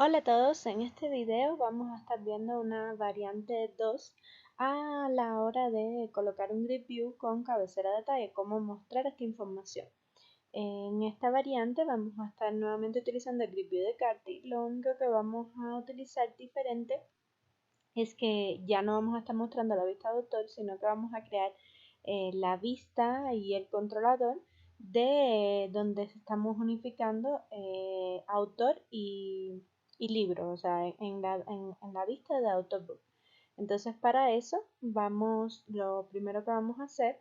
Hola a todos, en este video vamos a estar viendo una variante 2 a la hora de colocar un grid view con cabecera de detalle, cómo mostrar esta información. En esta variante vamos a estar nuevamente utilizando el grid view de Carty. Lo único que vamos a utilizar diferente es que ya no vamos a estar mostrando la vista de autor, sino que vamos a crear la vista y el controlador de donde estamos unificando autor y libro, o sea, en la vista de autor book. Entonces para eso lo primero que vamos a hacer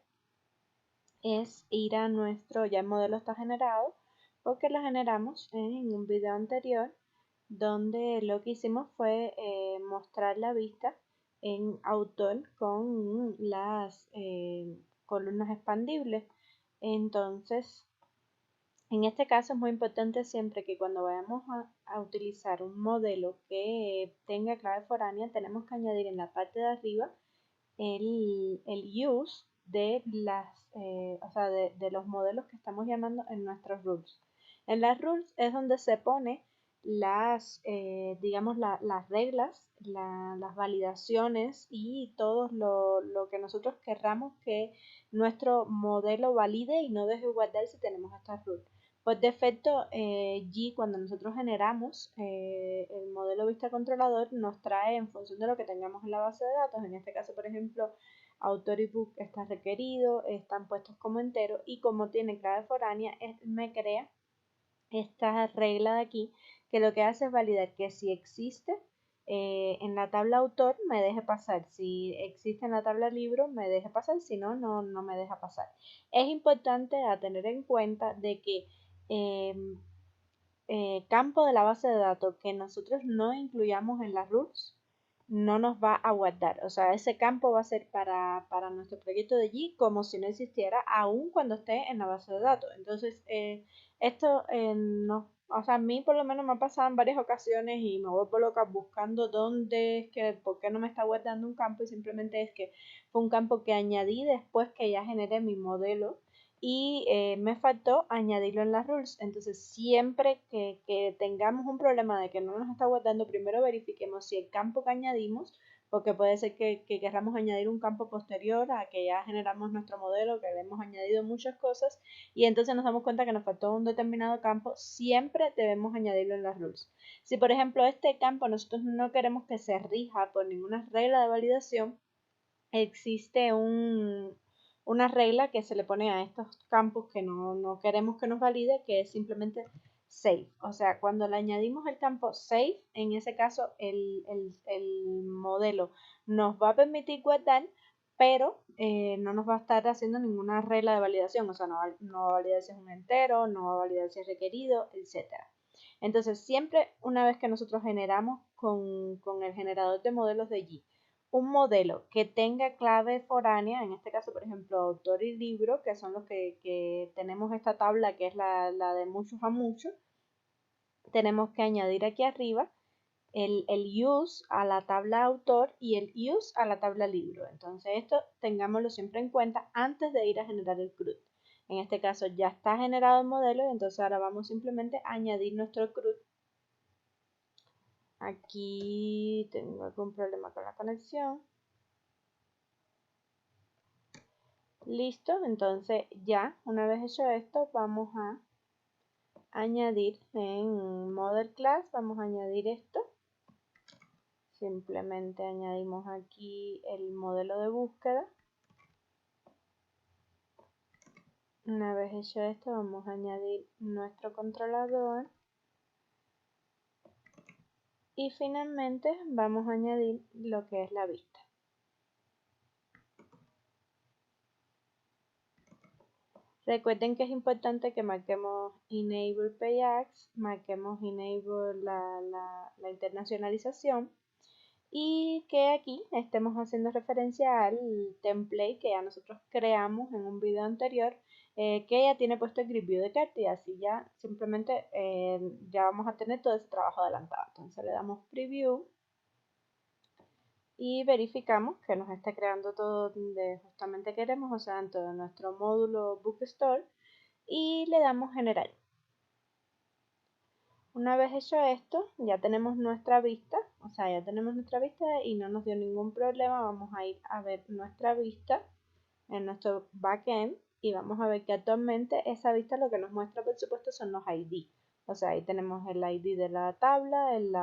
es ir a ya el modelo está generado porque lo generamos en un video anterior donde lo que hicimos fue mostrar la vista en autor con las columnas expandibles. Entonces, en este caso es muy importante siempre que cuando vayamos a utilizar un modelo que tenga clave foránea, tenemos que añadir en la parte de arriba el use de o sea, de los modelos que estamos llamando en nuestros rules. En las rules es donde se pone digamos, las reglas, las validaciones y todo lo que nosotros querramos que nuestro modelo valide y no deje guardar si tenemos estas rules. Por defecto, G, cuando nosotros generamos el modelo vista controlador, nos trae en función de lo que tengamos en la base de datos. En este caso, por ejemplo, autor y book está requerido, están puestos como entero y como tiene clave foránea, me crea esta regla de aquí que lo que hace es validar que si existe en la tabla autor me deje pasar, si existe en la tabla libro me deje pasar, si no, no me deja pasar. Es importante a tener en cuenta de que campo de la base de datos que nosotros no incluyamos en las rules no nos va a guardar. O sea, ese campo va a ser para nuestro proyecto de G como si no existiera, aún cuando esté en la base de datos. Entonces, esto no, o sea, a mí por lo menos me ha pasado en varias ocasiones y me vuelvo loca buscando dónde es que, por qué no me está guardando un campo y simplemente es que fue un campo que añadí después que ya generé mi modelo y me faltó añadirlo en las rules. Entonces, siempre que tengamos un problema de que no nos está guardando, primero verifiquemos si el campo que añadimos, porque puede ser que queramos añadir un campo posterior a que ya generamos nuestro modelo, que le hemos añadido muchas cosas, y entonces nos damos cuenta que nos faltó un determinado campo, siempre debemos añadirlo en las rules. Si, por ejemplo, este campo nosotros no queremos que se rija por ninguna regla de validación, existe una regla que se le pone a estos campos que no queremos que nos valide, que es simplemente safe. O sea, cuando le añadimos el campo safe, en ese caso el modelo nos va a permitir guardar, pero no nos va a estar haciendo ninguna regla de validación. O sea, no va a validar si es un entero, no va a validar si es requerido, etc. Entonces, siempre una vez que nosotros generamos con el generador de modelos de G un modelo que tenga clave foránea, en este caso, por ejemplo, autor y libro, que son los que tenemos esta tabla que es la de muchos a muchos, tenemos que añadir aquí arriba el use a la tabla autor y el use a la tabla libro. Entonces esto tengámoslo siempre en cuenta antes de ir a generar el CRUD. En este caso ya está generado el modelo y entonces ahora vamos simplemente a añadir nuestro CRUD. Aquí tengo algún problema con la conexión. Listo, entonces ya una vez hecho esto vamos a añadir en Model Class, vamos a añadir esto. Simplemente añadimos aquí el modelo de búsqueda. Una vez hecho esto vamos a añadir nuestro controlador. Y finalmente vamos a añadir lo que es la vista. Recuerden que es importante que marquemos Enable PayAx, marquemos Enable la internacionalización y que aquí estemos haciendo referencia al template que ya nosotros creamos en un video anterior que ya tiene puesto el grid view de Carty, así ya simplemente ya vamos a tener todo ese trabajo adelantado. Entonces le damos preview y verificamos que nos esté creando todo donde justamente queremos, o sea, en todo nuestro módulo Bookstore y le damos generar. Una vez hecho esto, ya tenemos nuestra vista, o sea, ya tenemos nuestra vista y no nos dio ningún problema. Vamos a ir a ver nuestra vista en nuestro backend y vamos a ver que actualmente esa vista lo que nos muestra, por supuesto, son los ID. O sea, ahí tenemos el ID de la tabla, el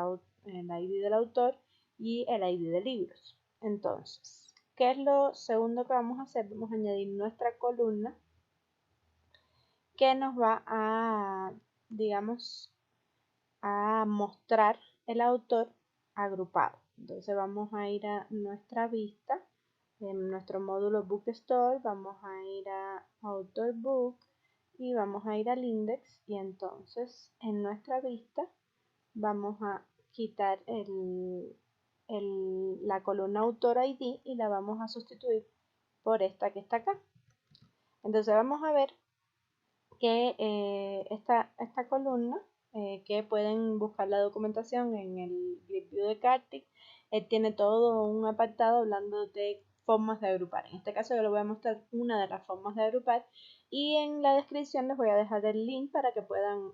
ID del autor y el ID de libros. Entonces, ¿qué es lo segundo que vamos a hacer? Vamos a añadir nuestra columna que nos va a, digamos, a mostrar el autor agrupado. Entonces vamos a ir a nuestra vista, en nuestro módulo Bookstore, vamos a ir a Author Book y vamos a ir al index y entonces en nuestra vista vamos a quitar la columna Autor ID y la vamos a sustituir por esta que está acá. Entonces vamos a ver que esta columna, que pueden buscar la documentación en el Grid View de Kartik, tiene todo un apartado hablando de formas de agrupar. En este caso yo les voy a mostrar una de las formas de agrupar y en la descripción les voy a dejar el link para que puedan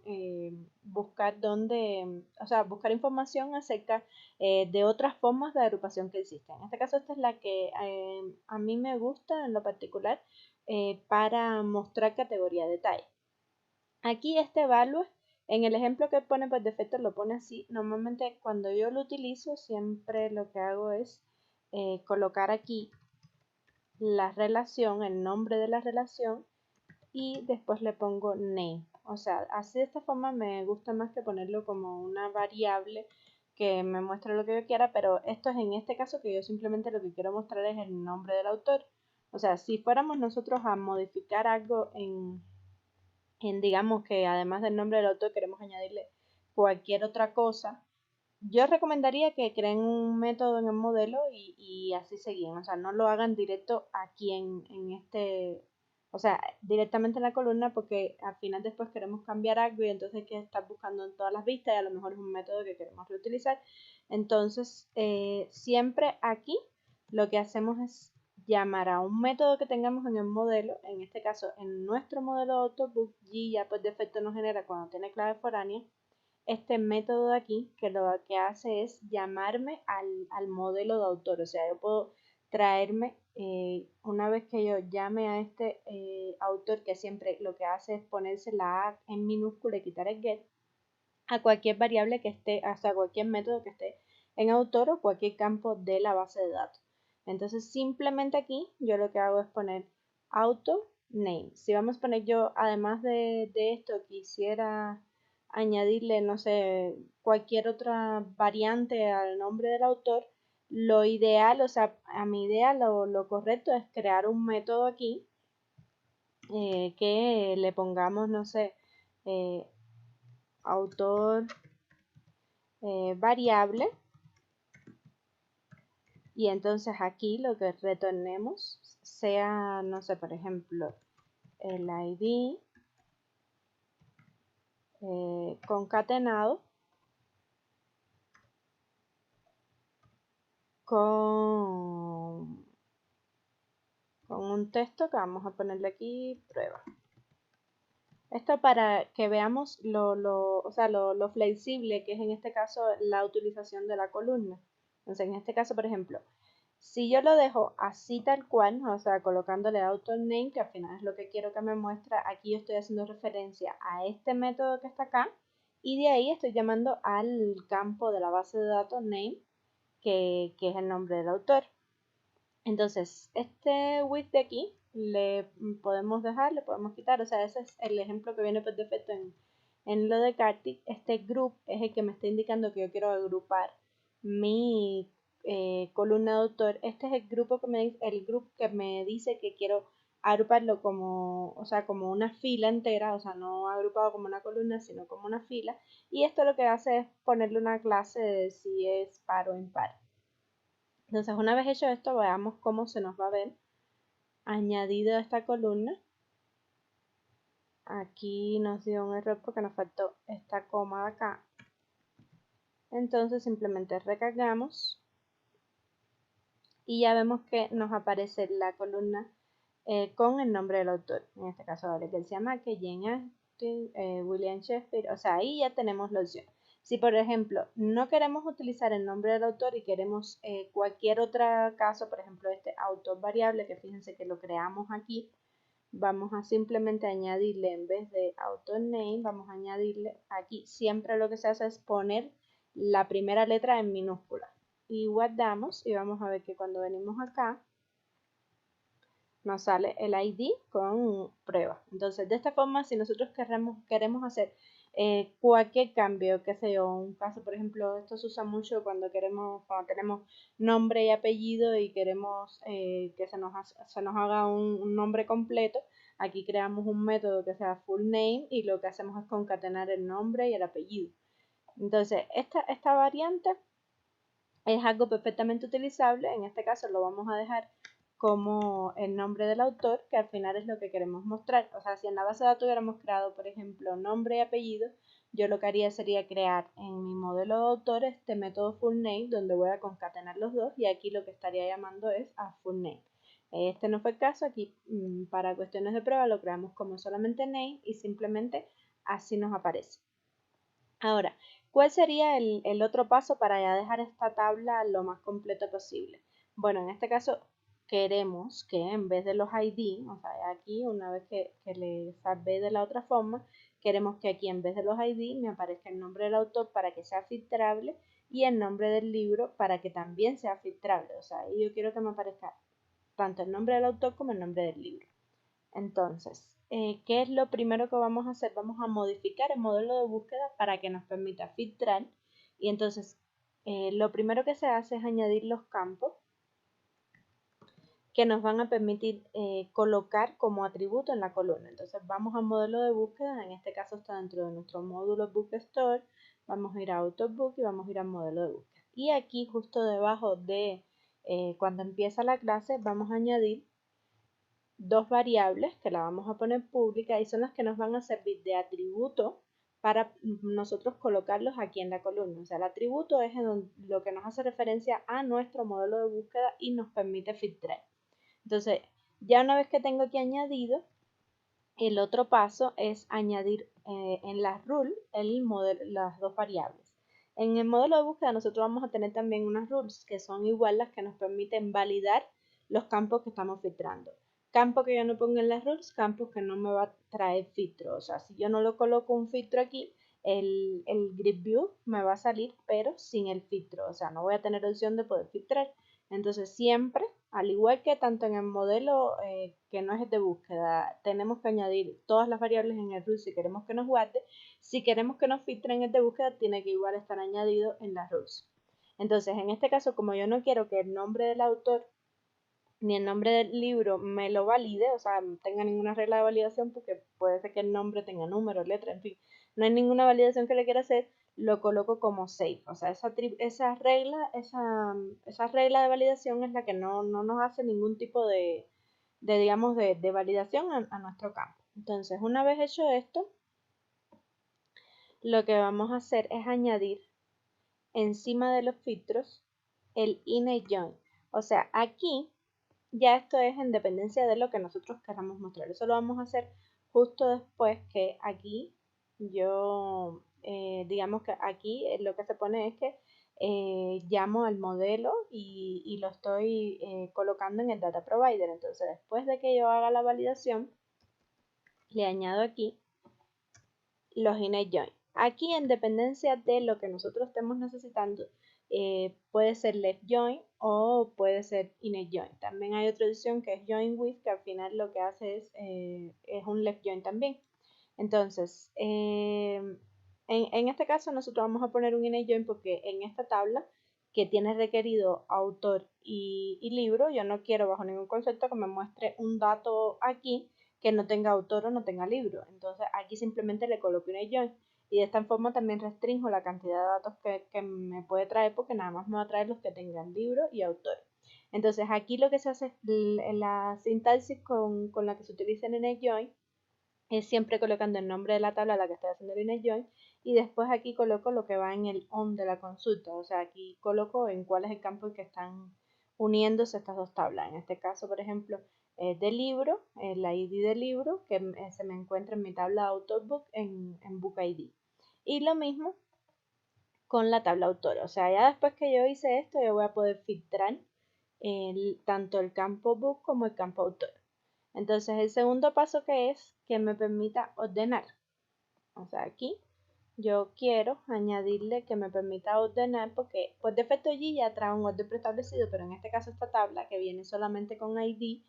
buscar buscar información acerca de otras formas de agrupación que existen. En este caso esta es la que a mí me gusta en lo particular para mostrar categoría de detalle. Aquí este value, en el ejemplo que pone por defecto lo pone así. Normalmente cuando yo lo utilizo siempre lo que hago es colocar aquí la relación, el nombre de la relación y después le pongo name. O sea, así de esta forma me gusta más que ponerlo como una variable que me muestre lo que yo quiera, pero esto es en este caso que yo simplemente lo que quiero mostrar es el nombre del autor. O sea, si fuéramos nosotros a modificar algo digamos que además del nombre del autor queremos añadirle cualquier otra cosa, yo recomendaría que creen un método en el modelo y así seguir. O sea, no lo hagan directo aquí en este, o sea, directamente en la columna porque al final después queremos cambiar algo y entonces hay que estar buscando en todas las vistas y a lo mejor es un método que queremos reutilizar. Entonces, siempre aquí lo que hacemos es llamar a un método que tengamos en el modelo, en este caso en nuestro modelo de Autobook, y ya por defecto nos genera cuando tiene clave foránea este método de aquí, que lo que hace es llamarme al modelo de autor. O sea, yo puedo traerme, una vez que yo llame a este autor, que siempre lo que hace es ponerse la A en minúscula y quitar el get, a cualquier variable que esté, hasta cualquier método que esté en autor o cualquier campo de la base de datos. Entonces simplemente aquí yo lo que hago es poner auto name. Si vamos a poner yo, además de esto, quisiera añadirle, no sé, cualquier otra variante al nombre del autor, lo ideal, o sea, a mi idea lo correcto es crear un método aquí que le pongamos, no sé, autor variable y entonces aquí lo que retornemos sea, no sé, por ejemplo, el ID concatenado con un texto que vamos a ponerle aquí prueba. Esto para que veamos lo flexible que es en este caso la utilización de la columna. Entonces, en este caso, por ejemplo, si yo lo dejo así tal cual, o sea, colocándole author name, que al final es lo que quiero que me muestra, aquí yo estoy haciendo referencia a este método que está acá, y de ahí estoy llamando al campo de la base de datos name, que es el nombre del autor. Entonces, este width de aquí le podemos dejar, le podemos quitar, o sea, ese es el ejemplo que viene por defecto en lo de Kartik. Este group es el que me está indicando que yo quiero agrupar mi columna de autor. Este es el grupo que me dice que quiero agruparlo como, o sea, como una fila entera, o sea, no agrupado como una columna, sino como una fila. Y esto lo que hace es ponerle una clase de si es par o impar. Entonces, una vez hecho esto, veamos cómo se nos va a ver añadido esta columna. Aquí nos dio un error porque nos faltó esta coma de acá. Entonces, simplemente recargamos y ya vemos que nos aparece la columna con el nombre del autor. En este caso, Gabriel García Márquez, Jane Austin, William Shakespeare, o sea, ahí ya tenemos la opción. Si por ejemplo no queremos utilizar el nombre del autor y queremos cualquier otro caso, por ejemplo este autor variable, que fíjense que lo creamos aquí, vamos a simplemente añadirle, en vez de author name, vamos a añadirle aquí, siempre lo que se hace es poner la primera letra en minúscula y guardamos y vamos a ver que cuando venimos acá nos sale el ID con prueba. Entonces de esta forma, si nosotros queremos hacer cualquier cambio, qué sé yo, un caso por ejemplo, esto se usa mucho cuando tenemos nombre y apellido y queremos que se nos haga un nombre completo. Aquí creamos un método que sea full name y lo que hacemos es concatenar el nombre y el apellido. Entonces esta variante es algo perfectamente utilizable. En este caso lo vamos a dejar como el nombre del autor, que al final es lo que queremos mostrar. O sea, si en la base de datos hubiéramos creado, por ejemplo, nombre y apellido, yo lo que haría sería crear en mi modelo de autor este método full name, donde voy a concatenar los dos, y aquí lo que estaría llamando es a full name. Este no fue el caso, aquí para cuestiones de prueba lo creamos como solamente name y simplemente así nos aparece. Ahora, ¿cuál sería el otro paso para ya dejar esta tabla lo más completa posible? Bueno, en este caso queremos que en vez de los ID, o sea, aquí una vez que le salvé de la otra forma, queremos que aquí en vez de los ID me aparezca el nombre del autor para que sea filtrable y el nombre del libro para que también sea filtrable. O sea, yo quiero que me aparezca tanto el nombre del autor como el nombre del libro. Entonces, ¿qué es lo primero que vamos a hacer? Vamos a modificar el modelo de búsqueda para que nos permita filtrar. Y entonces, lo primero que se hace es añadir los campos que nos van a permitir colocar como atributo en la columna. Entonces, vamos al modelo de búsqueda. En este caso está dentro de nuestro módulo Bookstore. Vamos a ir a Autobook y vamos a ir al modelo de búsqueda. Y aquí, justo debajo de cuando empieza la clase, vamos a añadir dos variables que la vamos a poner pública y son las que nos van a servir de atributo para nosotros colocarlos aquí en la columna. O sea, el atributo es lo que nos hace referencia a nuestro modelo de búsqueda y nos permite filtrar. Entonces, ya una vez que tengo aquí añadido, el otro paso es añadir en la rule las dos variables. En el modelo de búsqueda nosotros vamos a tener también unas rules que son igual las que nos permiten validar los campos que estamos filtrando. Campo que yo no ponga en las rules, campos que no me va a traer filtro. O sea, si yo no lo coloco un filtro aquí, el grid view me va a salir, pero sin el filtro. O sea, no voy a tener opción de poder filtrar. Entonces siempre, al igual que tanto en el modelo que no es de búsqueda, tenemos que añadir todas las variables en el rule si queremos que nos guarde. Si queremos que nos filtre en el de búsqueda, tiene que igual estar añadido en las rules. Entonces, en este caso, como yo no quiero que el nombre del autor ni el nombre del libro me lo valide, o sea, no tenga ninguna regla de validación, porque puede ser que el nombre tenga número, letra, en fin, no hay ninguna validación que le quiera hacer, lo coloco como safe. O sea, esa regla de validación es la que no nos hace ningún tipo digamos, de validación a nuestro campo. Entonces, una vez hecho esto, lo que vamos a hacer es añadir encima de los filtros el inner join. O sea, aquí ya esto es en dependencia de lo que nosotros queramos mostrar. Eso lo vamos a hacer justo después que aquí yo, digamos que aquí lo que se pone es que llamo al modelo y lo estoy colocando en el data provider. Entonces, después de que yo haga la validación, le añado aquí los inner join. Aquí, en dependencia de lo que nosotros estemos necesitando, puede ser left join o puede ser inner join. También hay otra opción que es join with, que al final lo que hace es un left join también. Entonces, en este caso nosotros vamos a poner un inner join porque en esta tabla que tiene requerido autor y libro, yo no quiero bajo ningún concepto que me muestre un dato aquí que no tenga autor o no tenga libro. Entonces aquí simplemente le coloco un join y de esta forma también restringo la cantidad de datos que me puede traer porque nada más me va a traer los que tengan libro y autor. Entonces aquí lo que se hace es la sintaxis con la que se utiliza en el join es siempre colocando el nombre de la tabla a la que estoy haciendo el inner join y después aquí coloco lo que va en el on de la consulta. O sea, aquí coloco en cuál es el campo en que están uniéndose estas dos tablas. En este caso, por ejemplo, del libro, el ID del libro, que se me encuentra en mi tabla de autor book en Book ID. Y lo mismo con la tabla autor. O sea, ya después que yo hice esto, yo voy a poder filtrar tanto el campo book como el campo autor. Entonces, el segundo paso que es que me permita ordenar. O sea, aquí yo quiero añadirle que me permita ordenar porque por defecto allí ya trae un orden preestablecido, pero en este caso esta tabla que viene solamente con ID,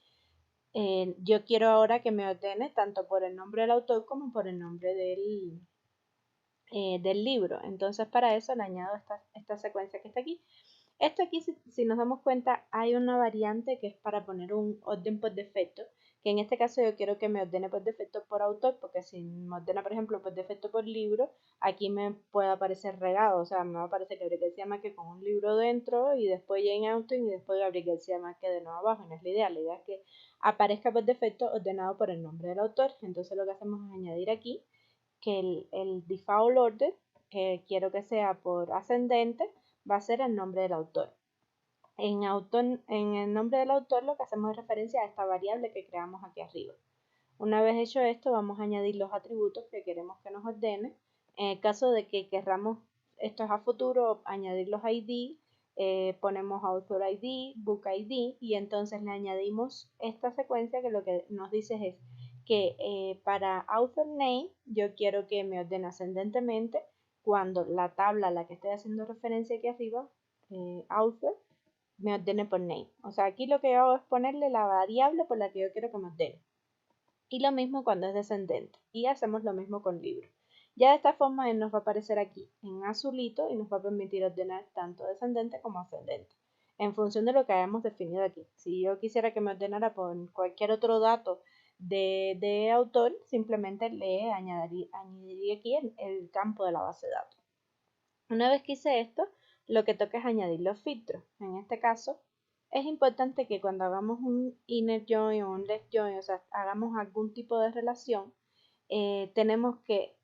yo quiero ahora que me ordene tanto por el nombre del autor como por el nombre del libro. Entonces para eso le añado esta secuencia que está aquí. Esto aquí, si nos damos cuenta, hay una variante que es para poner un orden por defecto, que en este caso yo quiero que me ordene por defecto por autor, porque si me ordena, por ejemplo, por defecto por libro, aquí me puede aparecer regado, o sea, me va a aparecer Gabriel García Márquez con un libro dentro y después Jane Austen y después Gabriel García Márquez de nuevo abajo, no es la idea es que aparezca por defecto ordenado por el nombre del autor. Entonces lo que hacemos es añadir aquí que el default order, que quiero que sea por ascendente, va a ser el nombre del autor. En el nombre del autor lo que hacemos es referencia a esta variable que creamos aquí arriba. Una vez hecho esto, vamos a añadir los atributos que queremos que nos ordene. En el caso de que querramos, esto es a futuro, añadir los ID, ponemos author ID, book ID y entonces le añadimos esta secuencia que lo que nos dice es que para author name yo quiero que me ordene ascendentemente cuando la tabla a la que estoy haciendo referencia aquí arriba, author, me ordene por name. O sea, aquí lo que hago es ponerle la variable por la que yo quiero que me ordene. Y lo mismo cuando es descendente. Y hacemos lo mismo con libro. Ya de esta forma él nos va a aparecer aquí en azulito y nos va a permitir ordenar tanto descendente como ascendente. En función de lo que hayamos definido aquí. Si yo quisiera que me ordenara por cualquier otro dato de autor, simplemente le añadiría aquí el campo de la base de datos. Una vez que hice esto, lo que toca es añadir los filtros. En este caso, es importante que cuando hagamos un inner join o un left join, o sea, hagamos algún tipo de relación, tenemos que,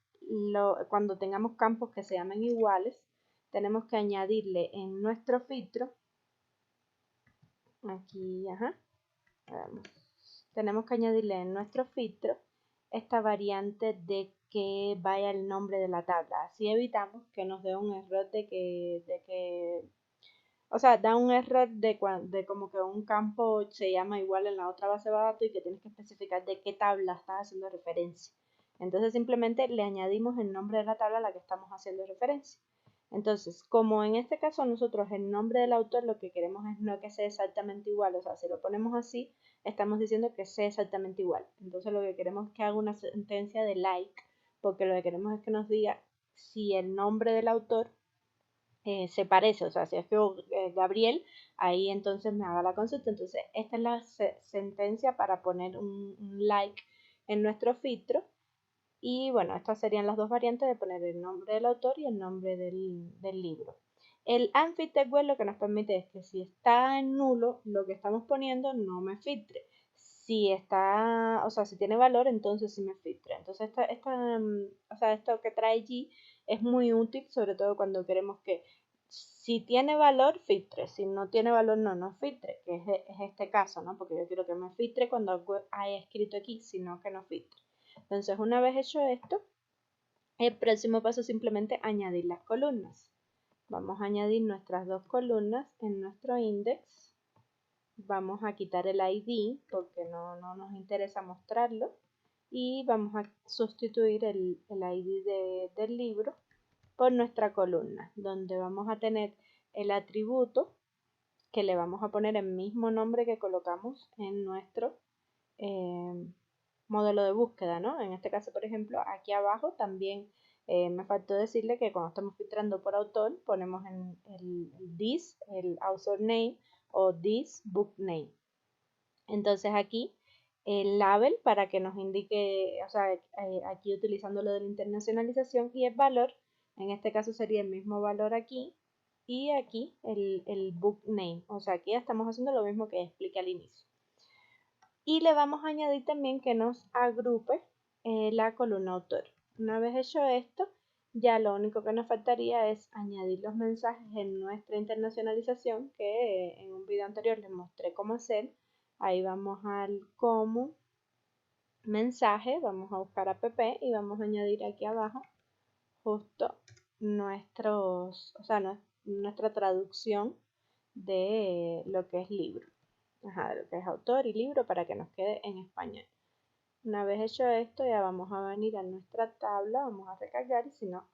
cuando tengamos campos que se llamen iguales, tenemos que añadirle en nuestro filtro, aquí, tenemos que añadirle en nuestro filtro esta variante de que vaya el nombre de la tabla. Así evitamos que nos dé un error o sea, da un error de como que un campo se llama igual en la otra base de datos y que tienes que especificar de qué tabla estás haciendo referencia. Entonces simplemente le añadimos el nombre de la tabla a la que estamos haciendo referencia. Entonces, como en este caso nosotros el nombre del autor lo que queremos es no que sea exactamente igual, o sea, si lo ponemos así, estamos diciendo que sea exactamente igual. Entonces lo que queremos es que haga una sentencia de like, porque lo que queremos es que nos diga si el nombre del autor se parece, o sea, si escribo Gabriel, ahí entonces me haga la consulta. Entonces, esta es la sentencia para poner un like en nuestro filtro. Y bueno, estas serían las dos variantes de poner el nombre del autor y el nombre del libro. El unfiltered word lo que nos permite es que si está en nulo, lo que estamos poniendo no me filtre. Si está, o sea, si tiene valor, entonces sí me filtra. Entonces, o sea, esto que trae allí es muy útil, sobre todo cuando queremos que si tiene valor, filtre. Si no tiene valor, no nos filtre, que es este caso, ¿no? Porque yo quiero que me filtre cuando haya escrito aquí, sino que no filtre. Entonces, una vez hecho esto, el próximo paso es simplemente añadir las columnas. Vamos a añadir nuestras dos columnas en nuestro index. Vamos a quitar el ID porque no nos interesa mostrarlo. Y vamos a sustituir el ID del libro por nuestra columna, donde vamos a tener el atributo que le vamos a poner el mismo nombre que colocamos en nuestro modelo de búsqueda, ¿no? En este caso, por ejemplo, aquí abajo también me faltó decirle que cuando estamos filtrando por autor, ponemos en el this, el author name o this book name. Entonces aquí el label para que nos indique, o sea, aquí utilizando lo de la internacionalización y el valor, en este caso sería el mismo valor aquí y aquí el book name, o sea, aquí ya estamos haciendo lo mismo que expliqué al inicio. Y le vamos a añadir también que nos agrupe la columna autor. Una vez hecho esto, ya lo único que nos faltaría es añadir los mensajes en nuestra internacionalización, que en un video anterior les mostré cómo hacer. Ahí vamos al como mensaje, vamos a buscar app y vamos a añadir aquí abajo justo nuestra traducción de lo que es libro, de lo que es autor y libro para que nos quede en español. Una vez hecho esto, ya vamos a venir a nuestra tabla, vamos a recargar y si no,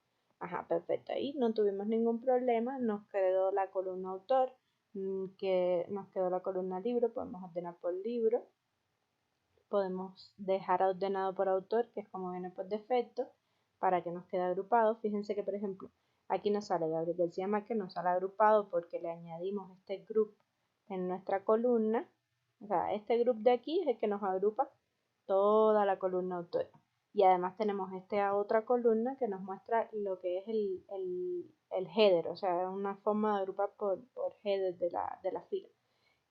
perfecto, ahí no tuvimos ningún problema, nos quedó la columna autor, que nos quedó la columna libro, podemos ordenar por libro, podemos dejar ordenado por autor, que es como viene por defecto, para que nos quede agrupado. Fíjense que, por ejemplo, aquí nos sale Gabriel García Márquez, nos sale agrupado porque le añadimos este group en nuestra columna. O sea, este group de aquí es el que nos agrupa toda la columna autor. Y además tenemos esta otra columna que nos muestra lo que es el header, o sea, una forma de agrupar por header de la fila.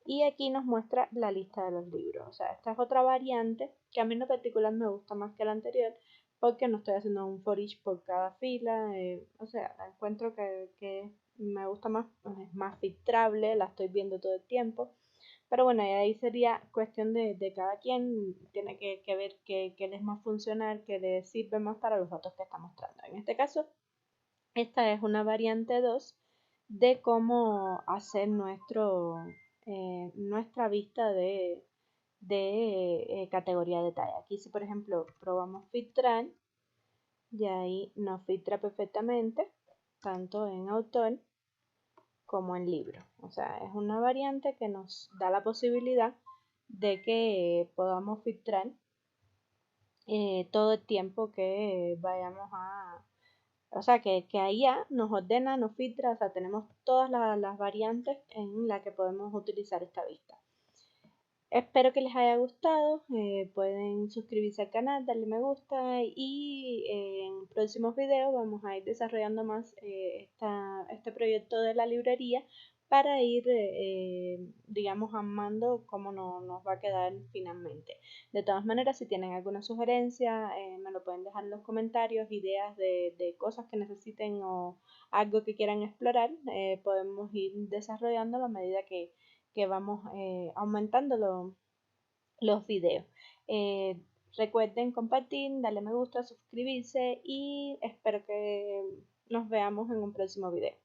Y aquí nos muestra la lista de los libros. O sea, esta es otra variante que a mí en lo particular me gusta más que la anterior porque no estoy haciendo un for each por cada fila. O sea, encuentro que me gusta más, es más filtrable, la estoy viendo todo el tiempo. Pero bueno, ahí sería cuestión de cada quien, tiene que ver qué les es más funcional, qué les sirve más para los datos que está mostrando. En este caso, esta es una variante 2 de cómo hacer nuestra vista de categoría de detalle. Aquí si por ejemplo probamos filtrar, y ahí nos filtra perfectamente, tanto en autor como en libro. O sea, es una variante que nos da la posibilidad de que podamos filtrar todo el tiempo que vayamos a... O sea, que IA nos ordena, nos filtra, o sea, tenemos todas las variantes en las que podemos utilizar esta vista. Espero que les haya gustado, pueden suscribirse al canal, darle me gusta y en próximos videos vamos a ir desarrollando más este proyecto de la librería para ir, digamos, amando cómo nos va a quedar finalmente. De todas maneras, si tienen alguna sugerencia, me lo pueden dejar en los comentarios, ideas de cosas que necesiten o algo que quieran explorar, podemos ir desarrollando a medida que vamos aumentando los videos. Recuerden compartir, darle me gusta, suscribirse y espero que nos veamos en un próximo video.